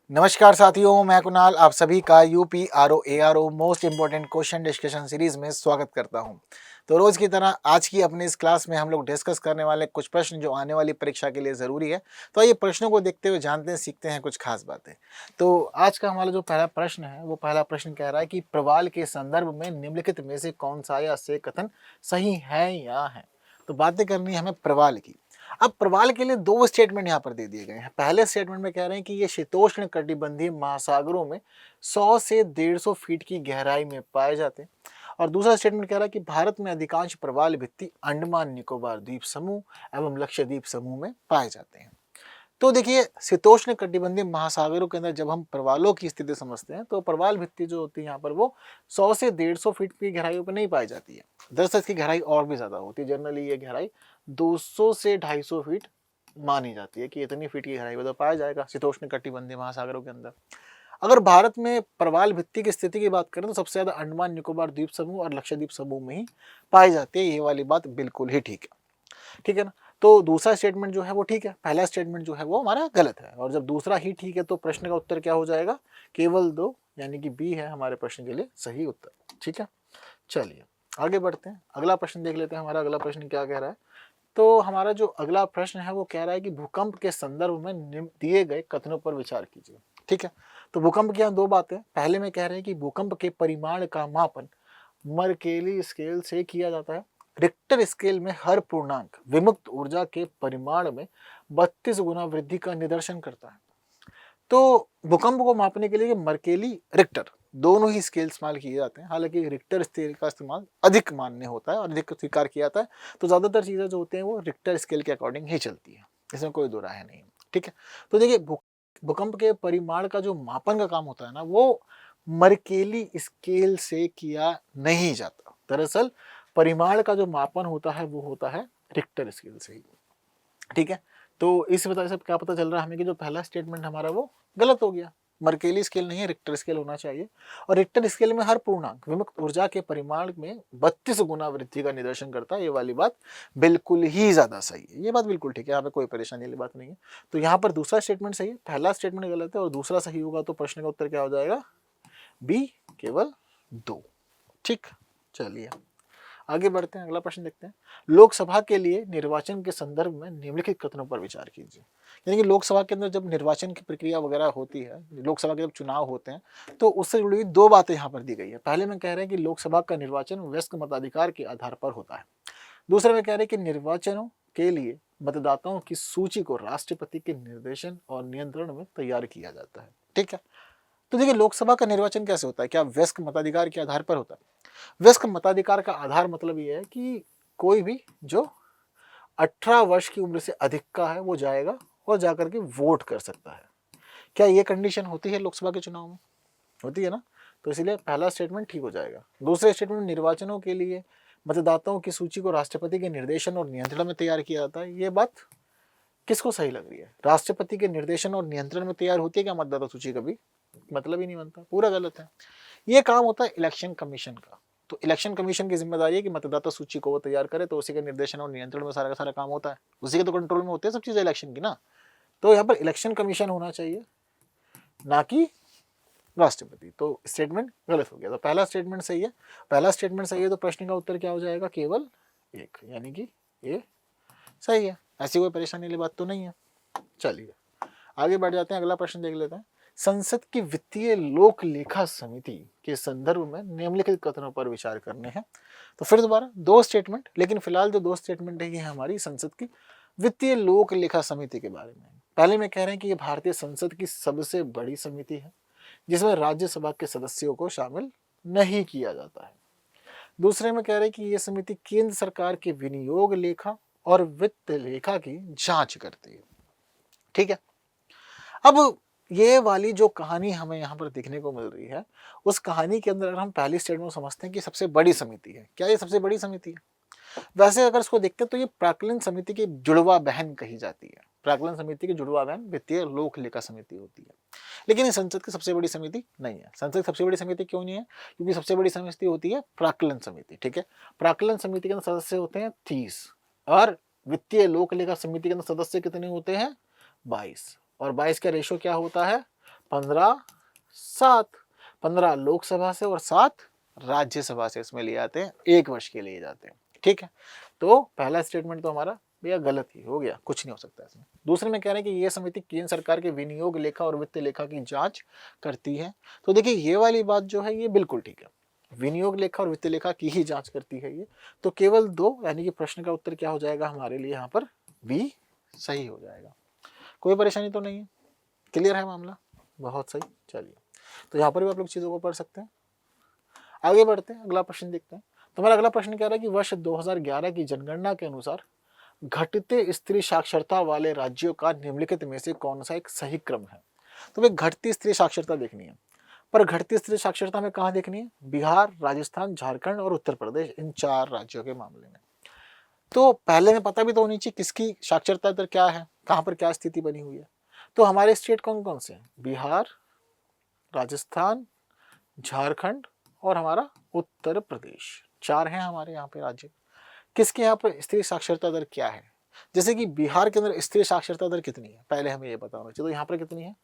नमस्कार साथियों, मैं कुणाल आप सभी का UP RO ARO most important question discussion series में स्वागत करता हूं। तो रोज की तरह आज की अपनी इस क्लास में हम लोग डिस्कस करने वाले कुछ प्रश्न जो आने वाली परीक्षा के लिए ज़रूरी है। तो ये प्रश्नों को देखते हुए जानते हैं, सीखते हैं कुछ खास बातें। तो आज का हमारा जो पहला प्रश्न है वो पहला प्रश्न कह रहा है कि प्रवाल के संदर्भ में निम्नलिखित में से कौन सा या से कथन सही है या है। तो बातें करनी है हमें प्रवाल की। अब प्रवाल के लिए दो स्टेटमेंट यहाँ पर दे दिए गए हैं। पहले स्टेटमेंट में कह रहे हैं कि ये शीतोष्ण कटिबंधीय महासागरों में 100 से 150 फीट की गहराई में पाए जाते हैं। और दूसरा स्टेटमेंट कह रहा है कि भारत में अधिकांश प्रवाल भित्ति अंडमान निकोबार द्वीप समूह एवं लक्षद्वीप समूह में पाए जाते हैं। तो देखिए, शीतोष्ण कटिबंधीय महासागरों के अंदर जब हम प्रवालों की स्थिति समझते हैं तो प्रवाल भित्ति जो होती है यहाँ पर वो 100 से 150 फीट की गहराइयों पर नहीं पाई जाती है। दरअसल इसकी गहराई और भी ज्यादा होती है। जनरली ये गहराई 200 से 250 फीट मानी जाती है कि इतनी फीट की गहराई पर तो पाया जाएगा शीतोष्ण कटिबंधीय महासागरों के अंदर। अगर भारत में प्रवाल भित्ति की स्थिति की बात करें तो सबसे ज्यादा अंडमान निकोबार द्वीप समूह और लक्षद्वीप समूह में ही पाई जाती है। ये वाली बात बिल्कुल ही ठीक है। ठीक है ना। तो दूसरा स्टेटमेंट जो है वो ठीक है, पहला स्टेटमेंट जो है वो हमारा गलत है। और जब दूसरा ही ठीक है तो प्रश्न का उत्तर क्या हो जाएगा? केवल दो, यानी कि बी है हमारे प्रश्न के लिए सही उत्तर। ठीक है, चलिए आगे बढ़ते हैं, अगला प्रश्न देख लेते हैं। हमारा अगला प्रश्न क्या कह रहा है? तो हमारा जो अगला प्रश्न है वो कह रहा है कि भूकंप के संदर्भ में दिए गए कथनों पर विचार कीजिए। ठीक है, तो भूकंप की यहाँ दो बातें। पहले में कह रहे हैं कि भूकंप के परिमाण का मापन मर्केली स्केल से किया जाता है। रिक्टर स्केल में हर पूर्णांक विमुक्त ऊर्जा के परिमाण में 32 गुना वृद्धि का निदर्शन करता है। तो भूकंप को मापने के लिए मर्केली, रिक्टर दोनों ही स्केल इस्तेमाल किए जाते हैं। हालांकि रिक्टर स्केल का इस्तेमाल अधिक मान्य होता है और अधिक स्वीकार किया जाता है। तो ज्यादातर चीजें जो होती हैं वो रिक्टर स्केल के अकॉर्डिंग ही चलती है, इसमें कोई दो राय नहीं। ठीक है, तो देखिए भूकंप के परिमाण का जो मापन का काम होता है ना वो मर्केली स्केल से किया नहीं जाता। दरअसल परिमाण का जो मापन होता है वो होता है रिक्टर स्केल से ही। ठीक है, तो इस वजह से क्या पता चल रहा है हमें कि जो पहला स्टेटमेंट हमारा वो गलत हो गया। मर्केली स्केल नहीं है, रिक्टर स्केल होना चाहिए। और रिक्टर स्केल में हर पूर्णांक विमुक्त ऊर्जा के परिमाण में 32 गुना वृद्धि का निदर्शन करता है। ये वाली बात बिल्कुल ही ज्यादा सही है। ये बात बिल्कुल ठीक है, यहाँ पे कोई परेशानी वाली बात नहीं है। तो यहाँ पर दूसरा स्टेटमेंट सही है, पहला स्टेटमेंट गलत है और दूसरा सही होगा। तो प्रश्न का उत्तर क्या हो जाएगा? बी, केवल दो। ठीक, चलिए आगे बढ़ते हैं, अगला प्रश्न देखते हैं। लोकसभा के लिए निर्वाचन के संदर्भ में निम्नलिखित कथनों पर विचार कीजिए। यानी कि लोकसभा के अंदर जब निर्वाचन की प्रक्रिया वगैरह होती है, लोकसभा के जब चुनाव होते हैं तो उससे जुड़ी हुई दो बातें यहाँ पर दी गई है। पहले में कह रहे हैं कि लोकसभा का निर्वाचन वयस्क मताधिकार के आधार पर होता है। दूसरे में कह रहे हैं कि निर्वाचनों के लिए मतदाताओं की सूची को राष्ट्रपति के निर्देशन और नियंत्रण में तैयार किया जाता है। ठीक है, तो देखिए लोकसभा का निर्वाचन कैसे होता है? क्या वयस्क मताधिकार के आधार पर होता है? वयस्क मताधिकार का आधार मतलब ये है कि कोई भी जो 18 वर्ष की उम्र से अधिक का है वो जाएगा और जाकर के वोट कर सकता है। क्या ये कंडीशन होती है लोकसभा के चुनाव में? होती है ना। तो इसलिए पहला स्टेटमेंट ठीक हो जाएगा। दूसरे स्टेटमेंट निर्वाचनों के लिए मतदाताओं की सूची को राष्ट्रपति के निर्देशन और नियंत्रण में तैयार किया जाता है। ये बात किसको सही लग रही है? राष्ट्रपति के निर्देशन और नियंत्रण में तैयार होती है क्या मतदाता सूची? कभी मतलब ही नहीं बनता, पूरा गलत है। ये काम होता है इलेक्शन कमीशन का। तो इलेक्शन कमीशन की जिम्मेदारी है कि मतदाता सूची को वो तैयार करे। तो उसी के निर्देशन और नियंत्रण में सारा का सारा काम होता है। उसी के तो कंट्रोल में होते हैं सब चीजें इलेक्शन की ना। तो यहाँ पर इलेक्शन कमीशन होना चाहिए, ना कि राष्ट्रपति। तो स्टेटमेंट गलत हो गया। तो पहला स्टेटमेंट सही है, पहला स्टेटमेंट सही है। तो प्रश्न का उत्तर क्या हो जाएगा? केवल एक, यानी कि ये सही है। ऐसी कोई परेशानी वाली बात तो नहीं है। चलिए आगे बढ़ जाते हैं, अगला प्रश्न देख लेते हैं। संसद की वित्तीय लोक लेखा समिति के संदर्भ में निम्नलिखित कथनों पर विचार करने हैं। तो फिर दोबारा दो स्टेटमेंट, लेकिन फिलहाल जो दो स्टेटमेंट है ये हमारी संसद की वित्तीय लोक लेखा समिति के बारे में। पहले में कह रहे हैं कि ये भारतीय संसद की सबसे बड़ी समिति है जिसमें राज्यसभा के सदस्यों को शामिल नहीं किया जाता है। दूसरे में कह रहे हैं कि ये समिति केंद्र सरकार के विनियोग लेखा और वित्त लेखा की जांच करती है। ठीक है, अब ये वाली जो कहानी हमें यहाँ पर देखने को मिल रही है उस कहानी के अंदर अगर हम पहली स्टेटमेंट समझते हैं कि सबसे बड़ी समिति है, क्या ये सबसे बड़ी समिति है? वैसे अगर इसको देखते हैं तो ये प्राक्कलन समिति की जुड़वा बहन कही जाती है। प्राक्कलन समिति की जुड़वा बहन वित्तीय लोक लेखा समिति होती है। लेकिन ये संसद की सबसे बड़ी समिति नहीं है। संसद की सबसे बड़ी समिति क्यों नहीं है? क्योंकि सबसे बड़ी समिति होती है प्राक्कलन समिति। ठीक है, प्राक्कलन समिति के अंदर सदस्य होते हैं 30 और वित्तीय लोक लेखा समिति के अंदर सदस्य कितने होते हैं? 22। और 22 का रेशो क्या होता है? 15 7, 15 लोकसभा से और 7 राज्यसभा से इसमें लिए जाते हैं, 1 वर्ष के लिए जाते हैं। ठीक है, तो पहला स्टेटमेंट तो हमारा भैया गलत ही हो गया, कुछ नहीं हो सकता इसमें। दूसरे में कह रहे हैं कि ये समिति केंद्र सरकार के विनियोग लेखा और वित्त लेखा की जांच करती है। तो देखिए ये वाली बात जो है ये बिल्कुल ठीक है, विनियोग लेखा और वित्त लेखा की ही जांच करती है ये। तो केवल 2 यानी कि प्रश्न का उत्तर क्या हो जाएगा हमारे लिए यहाँ पर बी सही हो जाएगा। कोई परेशानी तो नहीं है, क्लियर है मामला, बहुत सही। चलिए तो यहाँ पर भी आप लोग चीज़ों को पढ़ सकते हैं। आगे बढ़ते हैं, अगला प्रश्न देखते हैं। तो हमारा अगला प्रश्न कह रहा है कि वर्ष 2011 की जनगणना के अनुसार घटते स्त्री साक्षरता वाले राज्यों का निम्नलिखित में से कौन सा एक सही क्रम है। तो भाई घटती स्त्री साक्षरता देखनी है, पर घटती स्त्री साक्षरता में कहाँ देखनी है, बिहार, राजस्थान, झारखंड और उत्तर प्रदेश, इन 4 राज्यों के मामले में। तो पहले में पता भी तो होनी चाहिए किसकी साक्षरता दर क्या है, कहाँ पर क्या स्थिति बनी हुई है। तो हमारे स्टेट कौन कौन से हैं, बिहार, राजस्थान, झारखंड और हमारा उत्तर प्रदेश, 4 हैं हमारे यहाँ पे राज्य। किसके यहाँ पर स्त्री साक्षरता दर क्या है, जैसे कि बिहार के अंदर स्त्री साक्षरता दर कितनी है पहले हमें ये बताना चाहिए। तो यहाँ पर कितनी है,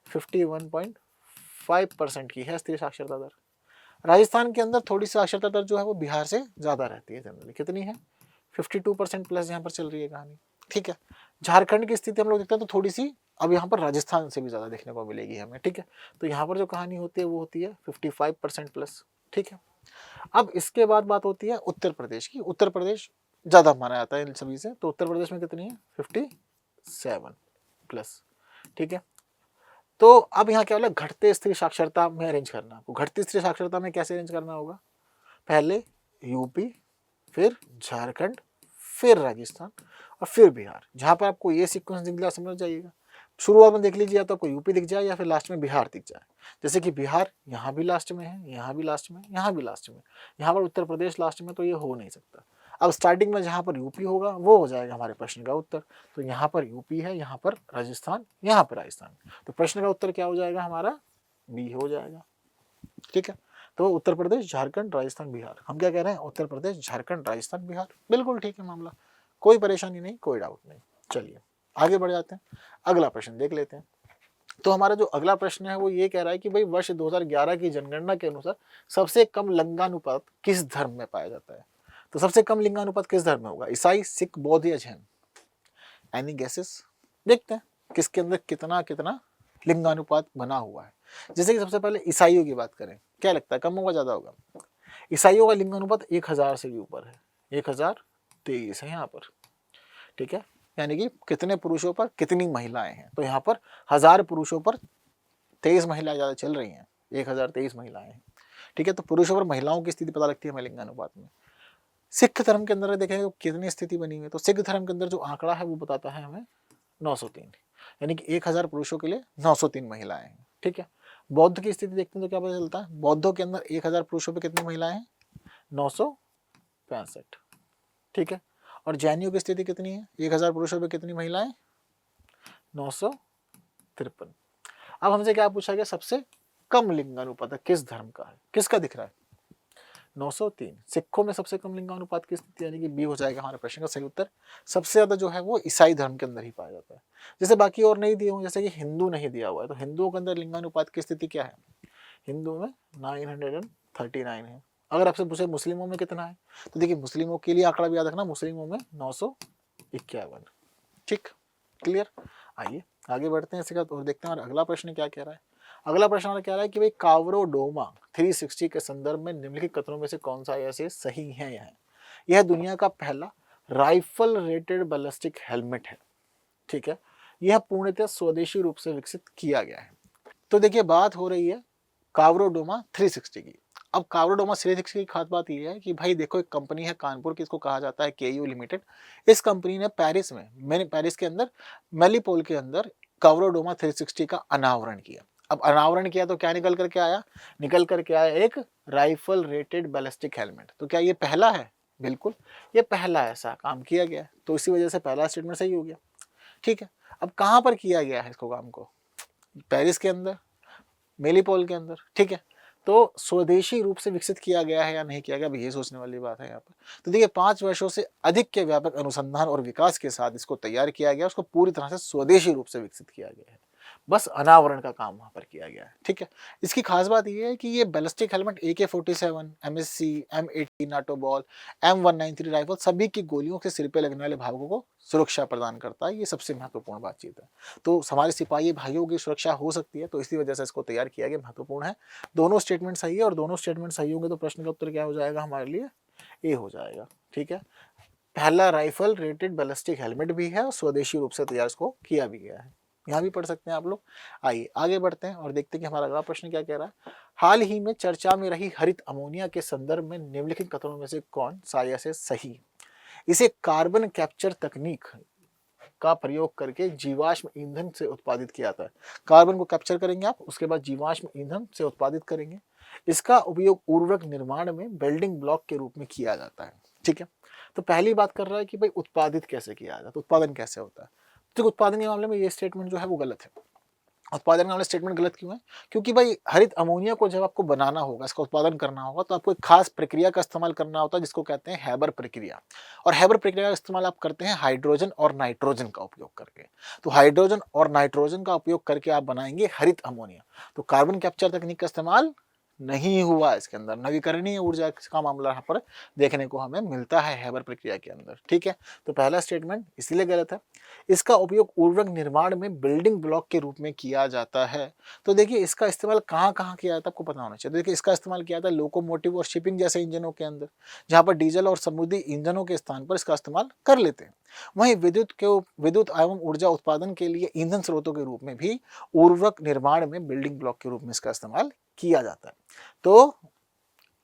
51.5% की है स्त्री साक्षरता दर। राजस्थान के अंदर थोड़ी साक्षरता दर जो है वो बिहार से ज़्यादा रहती है जनरली, कितनी है 52% प्लस यहाँ पर चल रही है कहानी। ठीक है, झारखंड की स्थिति हम लोग देखते हैं तो थोड़ी सी अब यहाँ पर राजस्थान से भी ज़्यादा देखने को मिलेगी हमें। ठीक है, तो यहाँ पर जो कहानी होती है वो होती है 55% प्लस। ठीक है, अब इसके बाद बात होती है उत्तर प्रदेश की। उत्तर प्रदेश ज़्यादा माना जाता है इन सभी से, तो उत्तर प्रदेश में कितनी है 57 प्लस। ठीक है, तो अब यहाँ क्या बोला, घटते स्त्री साक्षरता में अरेंज करना। आपको घटती स्त्री साक्षरता में कैसे अरेंज करना होगा, पहले यूपी, फिर झारखंड, फिर राजस्थान और फिर बिहार। जहाँ पर आपको ये सीक्वेंस दिख गया समझ जाइएगा, शुरुआत में देख लीजिए या तो आपको यूपी दिख जाए या फिर लास्ट में बिहार दिख जाए। जैसे कि बिहार यहाँ भी लास्ट में है, यहाँ भी लास्ट में, यहाँ भी लास्ट में, यहाँ पर उत्तर प्रदेश लास्ट में, तो ये हो नहीं सकता। अब स्टार्टिंग में जहाँ पर यूपी होगा वो हो जाएगा हमारे प्रश्न का उत्तर। तो यहाँ पर यूपी है, यहाँ पर राजस्थान, यहाँ पर राजस्थान, तो प्रश्न का उत्तर क्या हो जाएगा हमारा, बी हो जाएगा। ठीक है, तो उत्तर प्रदेश, झारखंड, राजस्थान, बिहार। हम क्या कह रहे हैं, उत्तर प्रदेश, झारखंड, राजस्थान, बिहार, बिल्कुल ठीक है मामला, कोई परेशानी नहीं, कोई डाउट नहीं। चलिए आगे बढ़ जाते हैं, अगला प्रश्न देख लेते हैं। तो हमारा जो अगला प्रश्न है वो ये कह रहा है कि भाई वर्ष 2011 की जनगणना के अनुसार सबसे कम लिंगानुपात किस धर्म में पाया जाता है। तो सबसे कम लिंगानुपात किस धर्म में होगा, ईसाई, सिख, बौद्ध या जैन। एनी गेसेस, देखते हैं किसके अंदर कितना कितना लिंगानुपात बना हुआ है। जैसे कि सबसे पहले ईसाइयों की बात करें, क्या लगता है कम होगा ज़्यादा होगा। ईसाइयों का लिंगानुपात 1000 से भी ऊपर है, 1023 है यहाँ पर। ठीक है, यानी कि कितने पुरुषों पर कितनी महिलाएं हैं, तो यहाँ पर 1000 पुरुषों पर 23 महिलाएं ज़्यादा चल रही हैं, 1023 महिलाएं हैं। ठीक है, तो पुरुषों पर महिलाओं की स्थिति पता लगती है हमें लिंगानुपात में। सिख धर्म के अंदर देखेंगे तो कितनी स्थिति बनी हुई है, तो सिख धर्म के अंदर जो आंकड़ा है वो बताता है हमें 903, यानी कि 1000 पुरुषों के लिए 903 महिलाएं हैं। ठीक है, बौद्ध की स्थिति देखते हैं तो क्या पता चलता है, बौद्धों के अंदर 1000 पुरुषों पे कितनी महिलाएं हैं, 965। ठीक है, और जैनियों की स्थिति कितनी है, 1000 पुरुषों पे कितनी महिलाएं, 953। अब हमसे क्या पूछा गया, सबसे कम लिंगानुपात किस धर्म का है, किसका दिख रहा है, 903। सिखों में सबसे कम लिंगानुपात की स्थिति, यानी कि बी हो जाएगा हमारे प्रश्न का सही उत्तर। सबसे ज्यादा जो है वो ईसाई धर्म के अंदर ही पाया जाता है। जैसे बाकी और नहीं दिए हुए, जैसे कि हिंदू नहीं दिया हुआ है, तो हिंदुओं के अंदर लिंगानुपात की स्थिति क्या है, हिंदू में 939 है। अगर आपसे पूछे मुस्लिमों में कितना है, तो देखिए मुस्लिमों के लिए आंकड़ा भी याद रखना, मुस्लिमों में 951। ठीक, क्लियर। आइए आगे बढ़ते हैं इसके बाद और देखते हैं और अगला प्रश्न क्या कह रहा है। अगला प्रश्न क्या रहा है कि भाई कावरोडोमा 360 के संदर्भ में निम्नलिखित कथनों में से कौन सा ऐसे सही है। यह दुनिया का पहला राइफल रेटेड बैलिस्टिक हेलमेट है। ठीक है, यह पूर्णतः स्वदेशी रूप से विकसित किया गया है। तो देखिए बात हो रही है कावरोडोमा 360 की। अब कावरोडोमा 360 की खास बात यह है कि भाई देखो एक कंपनी है कानपुर की, इसको कहा जाता है केयू लिमिटेड। इस कंपनी ने पेरिस में, मैंने पेरिस के अंदर मेलीपोल के अंदर कावरोडोमा 360 का अनावरण किया। अब अनावरण किया तो क्या निकल करके आया, निकल करके आया एक राइफल रेटेड बैलिस्टिक हेलमेट। तो क्या ये पहला है, बिल्कुल ये पहला ऐसा काम किया गया, तो इसी वजह से पहला स्टेटमेंट सही हो गया। ठीक है, अब कहाँ पर किया गया है इसको काम को, पेरिस के अंदर, मेलीपोल के अंदर। ठीक है, तो स्वदेशी रूप से विकसित किया गया है या नहीं किया गया, अब ये सोचने वाली बात है यहाँ पर। तो देखिए 5 वर्षों से अधिक के व्यापक अनुसंधान और विकास के साथ इसको तैयार किया गया, उसको पूरी तरह से स्वदेशी रूप से विकसित किया गया है। बस अनावरण का काम वहां पर किया गया है। ठीक है, इसकी खास बात यह है कि ये ballistic helmet AK-47, MSC, M80 NATO ball, M193 rifle सभी की गोलियों के सिर पे लगने वाले भागों को सुरक्षा प्रदान करता है। ये सबसे महत्वपूर्ण बातचीत है। तो हमारे सिपाही भाइयों की सुरक्षा हो सकती है, तो इसी वजह से इसको तैयार किया गया, महत्वपूर्ण है। दोनों स्टेटमेंट सही है और दोनों स्टेटमेंट सही होंगे तो प्रश्न का उत्तर क्या हो जाएगा हमारे लिए? ए हो जाएगा। ठीक है, पहला राइफल रेटेड बैलिस्टिक हेलमेट भी है और स्वदेशी रूप से तैयार इसको किया भी गया है। यहाँ भी पढ़ सकते हैं आप लोग। आइए आगे बढ़ते हैं और देखते हैं कि हमारा अगला प्रश्न क्या कह रहा है। हाल ही में चर्चा में रही हरित अमोनिया के संदर्भ में निम्नलिखित कथनों में से कौन सा से सही? इसे कार्बन कैप्चर तकनीक का प्रयोग करके जीवाश्म ईंधन से उत्पादित किया जाता है। कार्बन को कैप्चर करेंगे आप, उसके बाद जीवाश्म ईंधन से उत्पादित करेंगे। इसका उपयोग उर्वरक निर्माण में बिल्डिंग ब्लॉक के रूप में किया जाता है। ठीक है, तो पहली बात कर रहा है कि भाई उत्पादित कैसे किया जाता है, तो उत्पादन कैसे होता है। तो उत्पादन के मामले में ये स्टेटमेंट जो है वो गलत है। उत्पादन का वाला स्टेटमेंट गलत क्यों है? क्योंकि भाई हरित अमोनिया को जब आपको बनाना होगा, इसका उत्पादन करना होगा, तो आपको एक खास प्रक्रिया का इस्तेमाल करना होता है जिसको कहते हैं हैबर प्रक्रिया। और हैबर प्रक्रिया का इस्तेमाल आप करते हैं हाइड्रोजन और नाइट्रोजन का उपयोग करके। तो हाइड्रोजन और नाइट्रोजन का उपयोग करके आप बनाएंगे हरित अमोनिया। तो कार्बन कैप्चर तकनीक का इस्तेमाल नहीं हुआ इसके अंदर, नवीकरणीय ऊर्जा का मामला यहाँ पर देखने को हमें मिलता है हैबर प्रक्रिया के अंदर। ठीक है, तो पहला स्टेटमेंट इसीलिए गलत है। इसका उपयोग उर्वरक निर्माण में बिल्डिंग ब्लॉक के रूप में किया जाता है। तो देखिए इसका इस्तेमाल कहाँ कहाँ किया जाता है आपको पता होना चाहिए। देखिए इसका इस्तेमाल किया जाता है लोकोमोटिव और शिपिंग जैसे इंजनों के अंदर, जहाँ पर डीजल और समुद्री ईंधनों के स्थान पर इसका इस्तेमाल कर लेते हैं। वहीं विद्युत एवं ऊर्जा उत्पादन के लिए ईंधन स्रोतों के रूप में भी उर्वरक निर्माण में बिल्डिंग ब्लॉक के रूप में इसका इस्तेमाल किया जाता है। तो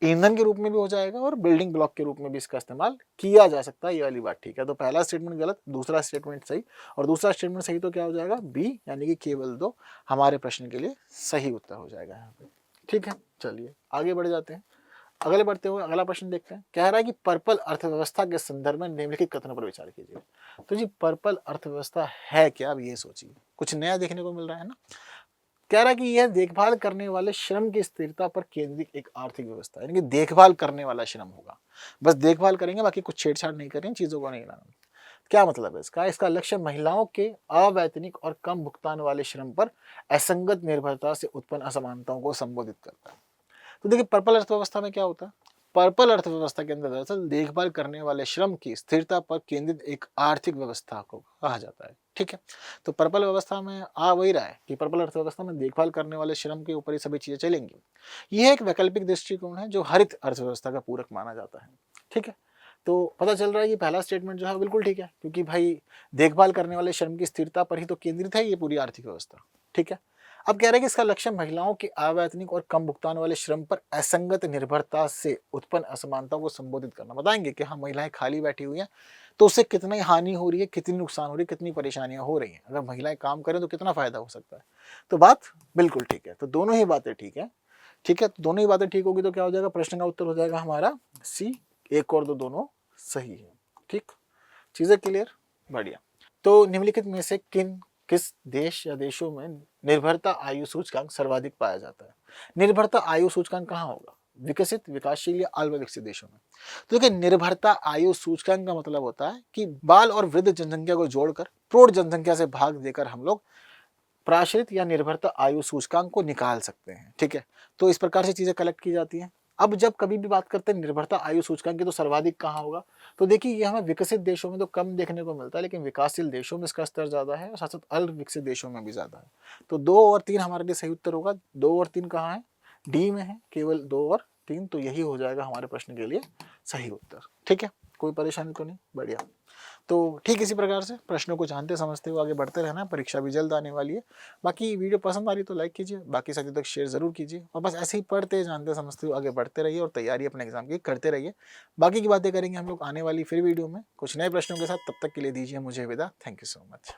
ईंधन के रूप में भी हो जाएगा और बिल्डिंग ब्लॉक के रूप में भी इसका इस्तेमाल किया जा सकता है, ये वाली बात ठीक है। तो पहला स्टेटमेंट गलत, दूसरा स्टेटमेंट सही। और दूसरा स्टेटमेंट सही तो क्या हो जाएगा? बी, यानी कि केवल 2 हमारे प्रश्न के लिए सही उत्तर हो जाएगा यहाँ पे। ठीक है, चलिए आगे बढ़ जाते हैं। अगले बढ़ते हुए अगला प्रश्न देखते हैं। कह रहा है कि पर्पल अर्थव्यवस्था के संदर्भ में निम्नलिखित कथनों पर विचार कीजिए। तो जी पर्पल अर्थव्यवस्था है क्या? अब ये सोचिए, कुछ नया देखने को मिल रहा है ना। कह रहा है कि यह देखभाल करने वाले श्रम की स्थिरता पर केंद्रित एक आर्थिक व्यवस्था है, यानी कि देखभाल करने वाला श्रम होगा। बस देखभाल करेंगे, बाकी कुछ छेड़छाड़ नहीं करेंगे, चीजों को नहीं लाना। क्या मतलब है इसका? इसका लक्ष्य महिलाओं के अवैतनिक और कम भुगतान वाले श्रम पर असंगत निर्भरता से उत्पन्न असमानताओं को संबोधित करता है। तो देखिए पर्पल अर्थव्यवस्था में क्या होता है? पर्पल अर्थव्यवस्था के अंदर दरअसल देखभाल करने वाले श्रम की स्थिरता पर केंद्रित एक आर्थिक व्यवस्था को कहा जाता है। ठीक है, तो पर्पल व्यवस्था में आ वही रहा है कि पर्पल अर्थव्यवस्था में देखभाल करने वाले श्रम के ऊपर ही सभी चीजें चलेंगी। यह एक वैकल्पिक दृष्टिकोण है जो हरित अर्थव्यवस्था का पूरक माना जाता है। ठीक है, तो पता चल रहा है कि पहला स्टेटमेंट जो है बिल्कुल ठीक है, क्योंकि भाई देखभाल करने वाले श्रम की स्थिरता पर ही तो केंद्रित है ये पूरी आर्थिक व्यवस्था। ठीक है, अब कह रहे हैं कि इसका लक्ष्य महिलाओं के अवैतनिक और कम भुगतान वाले श्रम पर असंगत निर्भरता से उत्पन्न असमानता को संबोधित करना। बताएंगे कि हाँ महिलाएं खाली बैठी हुई हैं तो उससे कितनी हानि हो रही है, कितनी नुकसान हो रही है, कितनी परेशानियां हो रही हैं। अगर महिलाएं काम करें तो कितना फायदा हो सकता है। तो बात बिल्कुल ठीक है, तो दोनों ही बातें ठीक है। ठीक है, तो दोनों ही बातें ठीक होगी तो क्या हो जाएगा? प्रश्न का उत्तर हो जाएगा हमारा सी, 1 और 2 दोनों सही है। ठीक, चीजें क्लियर? बढ़िया। तो निम्नलिखित में से किस देश या देशों में निर्भरता आयु सूचकांक सर्वाधिक पाया जाता है? निर्भरता आयु सूचकांक कहाँ होगा? विकसित, विकासशील या अल्प विकसित देशों में। तो देखिए निर्भरता आयु सूचकांक का मतलब होता है कि बाल और वृद्ध जनसंख्या को जोड़कर प्रौढ़ जनसंख्या से भाग देकर हम लोग प्राश्रित या निर्भरता आयु सूचकांक को निकाल सकते हैं। ठीक है, तो इस प्रकार से चीजें कलेक्ट की जाती हैं। अब जब कभी भी बात करते हैं निर्भरता आयु सूचकांक की, तो सर्वाधिक कहाँ होगा? तो देखिए ये हमें विकसित देशों में तो कम देखने को मिलता है, लेकिन विकासशील देशों में इसका स्तर ज्यादा है और साथ साथ अल्प विकसित देशों में भी ज्यादा है। तो 2 और 3 हमारे लिए सही उत्तर होगा। 2 और 3 कहाँ है? डी में है, केवल 2 और 3, तो यही हो जाएगा हमारे प्रश्न के लिए सही उत्तर। ठीक है, कोई परेशानी तो नहीं? बढ़िया। तो ठीक इसी प्रकार से प्रश्नों को जानते समझते हुए आगे बढ़ते रहना। परीक्षा भी जल्द आने वाली है। बाकी वीडियो पसंद आ रही तो लाइक कीजिए, बाकी साथियों तक शेयर जरूर कीजिए और बस ऐसे ही पढ़ते जानते समझते हुए आगे बढ़ते रहिए और तैयारी अपने एग्जाम की करते रहिए। बाकी की बातें करेंगे हम लोग आने वाली फिर वीडियो में कुछ नए प्रश्नों के साथ। तब तक के लिए दीजिए मुझे विदा। Thank you so much.